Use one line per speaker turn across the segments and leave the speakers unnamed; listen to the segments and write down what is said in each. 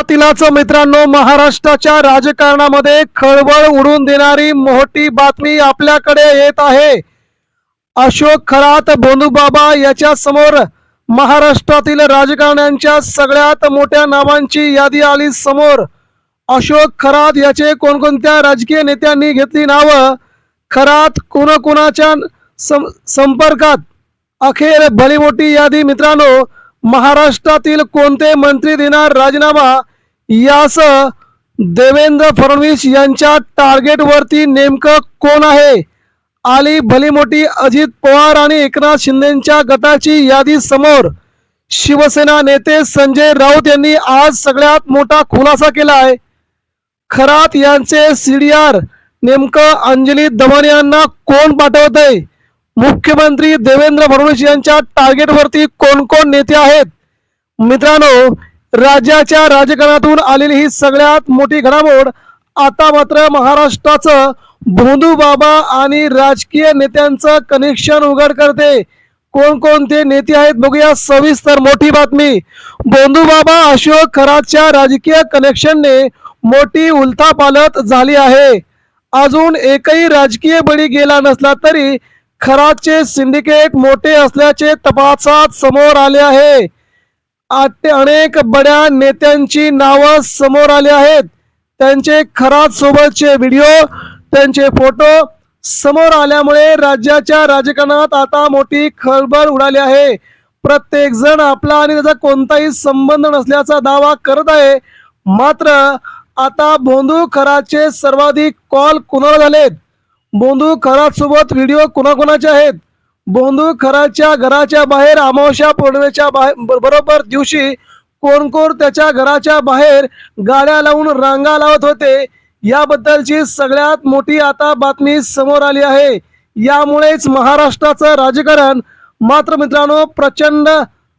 तिलाचं मित्रांनो, महाराष्ट्राच्या राजकारणामध्ये खळबळ उडवून देणारी मोठी बातमी आपल्याकडे येत आहे। अशोक खरात भोंदूबाबा याच्या समोर महाराष्ट्रातील राजकारण्यांच्या सगळ्यात मोठ्या नावांची यादी आली समोर। अशोक खरात याचे कोणकोणत्या राजकीय नेत्यांनी घेतली नावं, खरात कोणाच्या संपर्कात, अखेर भली मोठी यादी मित्रांनो। महाराष्ट्रातील कोणते मंत्री देणार राजीनामा, यासह देवेंद्र फडणवीस यांच्या टार्गेट वरती नेमकं कोण आहे, आली भली मोठी अजित पवार आणि एकनाथ शिंदेच्या गटाची यादी समोर। शिवसेना नेते संजय राऊत यांनी आज सगळ्यात मोठा खुलासा केलाय। खरात यांचे सीडीआर नेमकं अंजली दमन यांना कोण पाठवतंय, मुख्यमंत्री देवेंद्र फडणवीस यांच्या टार्गेट वरती कोण कोण नेते आहेत। मित्रांनो, राज्याच्या राजकारणातून आलेली ही सगळ्यात मोठी घडामोड आता मात्र महाराष्ट्राचं भोंदूबाबा आणि राजकीय नेत्यांचं कनेक्शन उघड करते। कोणकोणते नेते आहेत बघूया सविस्तर मोठी बातमी। भोंदूबाबा अशोक खरातच्या राजकीय कनेक्शनने मोठी उलथापालथ झाली आहे। अजून एकही राजकीय बळी गेला नसला तरी खरातचे सिंडिकेट मोठे असल्याचे तपासात समोर आले आहे। अनेक बड्या नेत्यांची नावं समोर आली आहेत। त्यांचे खरात सोबतचे व्हिडिओ, त्यांचे फोटो समोर आल्यामुळे राज्याच्या राजकारणात आता मोठी खळबळ उडाली आहे। प्रत्येक जण आपला आणि त्याचा कोणताही संबंध नसल्याचा दावा करत आहे। मात्र आता भोंदू खरातचे सर्वाधिक कॉल कुणाला झालेत, भोंदू खरात सोबत व्हिडिओ कुणाकुणाचे आहेत, भोंदू खरातच्या घराच्या बाहेर अमावस्या पौर्णिमेच्या बरोबर दिवशी कोण कोण त्याच्या घराच्या बाहेर गाड्या लावून रांगा लावत होते, याबद्दलची सगळ्यात मोठी आता बातमी समोर आली आहे। यामुळेच महाराष्ट्राचं राजकारण मात्र मित्रांनो प्रचंड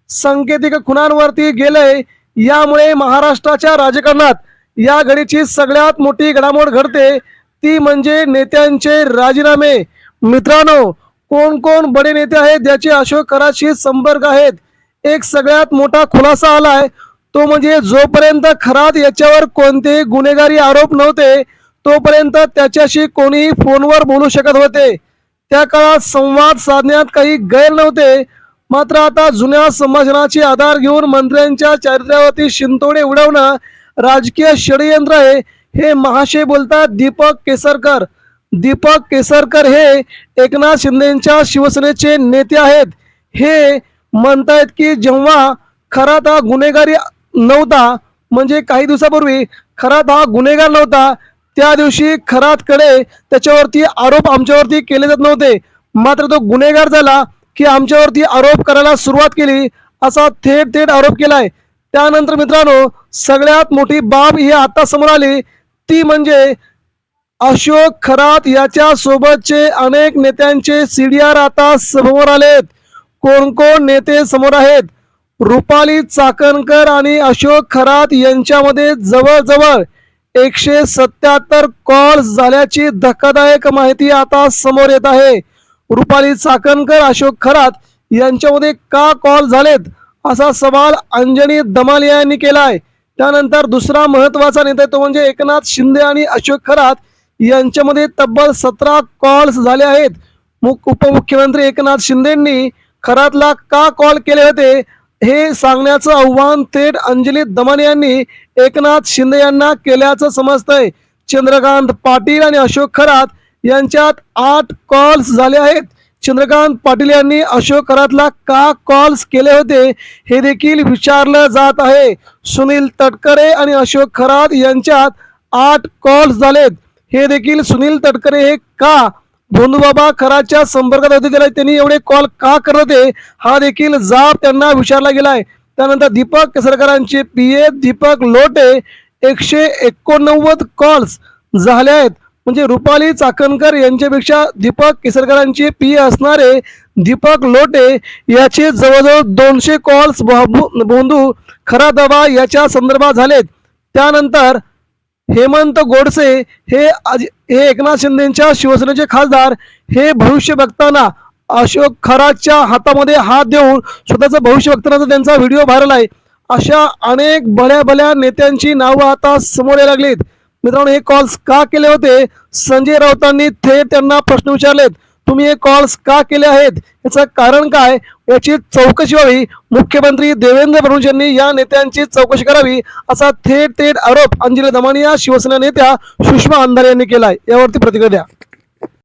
सांकेतिक खुणांवरती गेलंय। यामुळे महाराष्ट्राच्या राजकारणात या घडीची सगळ्यात मोठी घडामोड घडते ती म्हणजे नेत्यांचे राजीनामे। मित्रांनो, कोण कोण बडे नेते आहेत ज्याचे अशोक खरातशी संपर्क आहेत, एक सगळ्यात मोठा खुलासा आलाय तो म्हणजे जोपर्यंत खरात याच्यावर कोणतेही गुन्हेगारी आरोप नव्हते तोपर्यंत त्याच्याशी कोणीही फोनवर बोलू शकत होते। त्या काळात संवाद साधण्यात काही गैर नव्हते। मात्र आता जुन्या संभाषणाचे आधार घेऊन मंत्र्यांच्या चारित्र्यावरती शिंतोडे उडवणं राजकीय षडयंत्र आहे, हे महाशय बोलतात दीपक केसरकर। दीपक केसरकर हे एकनाथ शिंदेच्या शिवसेनेचे नेते आहेत। हे म्हणतायत की जेव्हा खरात हा गुन्हेगारी नव्हता, म्हणजे काही दिवसापूर्वी खरात हा गुन्हेगार नव्हता, त्या दिवशी खरातकडे त्याच्यावरती आरोप आमच्यावरती केले जात नव्हते। मात्र तो गुन्हेगार झाला की आमच्यावरती आरोप करायला सुरुवात केली, असा थेट आरोप केलाय। त्यानंतर मित्रांनो सगळ्यात मोठी बाब ही आता समोर आली ती म्हणजे अशोक खरात याच्या सोबतचे अनेक नेत्यांचे सीडीआर आता समोर आलेत। कोण कोण नेते समोर आहेत, रुपाली चाकणकर आणि अशोक खरात यांच्यामध्ये जवळजवळ 177 कॉल्स झाल्याची धक्कादायक माहिती आता समोर येत आहे। रुपाली चाकणकर अशोक खरात यांच्यामध्ये का कॉल झालेत असा सवाल अंजनी दमाल यांनी केलाय। त्यानंतर दुसरा महत्वाचा नेता तो म्हणजे एकनाथ शिंदे आणि अशोक खरात यांच्यामध्ये तब्बल 17 कॉल्स झाले आहेत। उपमुख्यमंत्री एकनाथ शिंदेंनी खरातला का कॉल केले होते हे सांगण्याचं आव्हान थेट अंजली दमन यांनी एकनाथ शिंदे यांना केल्याचं समजतंय। चंद्रकांत पाटील आणि अशोक खरात यांच्यात 8 कॉल्स झाले आहेत। चंद्रकांत पाटील यांनी अशोक खरातला का कॉल्स केले होते हे देखील विचारलं जात आहे। सुनील तटकरे आणि अशोक खरात यांच्यात 8 कॉल्स झालेत, हे देखील सुनील तटकरे हे का भोंदूबाबा खरातच्या संपर्कात होते, त्यांनी एवढे कॉल का करत होते हा देखील जाब त्यांना विचारला गेलाय। त्यानंतर दीपक केसरकरांचे पीए दीपक लोटे 189 कॉल्स झाले आहेत, म्हणजे रुपाली चाकणकर यांच्यापेक्षा दीपक केसरकरांचे पीए असणारे दीपक लोटे याचे जवळजवळ 200 कॉल्स भोंदू खरात याच्या संदर्भात झालेत। त्यानंतर हेमंत गोडसे हे एकनाथ शिंदेच्या शिवसेनेचे खासदार हे भविष्य बघताना अशोक खरातच्या हातामध्ये हात देऊन स्वतःचं भविष्य बघतानाचा त्यांचा व्हिडिओ व्हायरल आहे। अशा अनेक भल्या भल्या नेत्यांची नावं आता समोर यायला लागलीत. मित्रांनो, हे कॉल्स का केले होते? संजय राऊतांनी थेट त्यांना प्रश्न विचारलेत. तुम्ही हे कॉल्स का केले आहेत? याचं कारण काय? याची चौकशी व्हावी. मुख्यमंत्री देवेंद्र फडणवीस यांनी या नेत्यांची चौकशी करावी, असा थेट आरोप अंजली दमानी या शिवसेना नेत्या सुषमा अंधारे यांनी केलाय. यावरती प्रतिक्रिया द्या.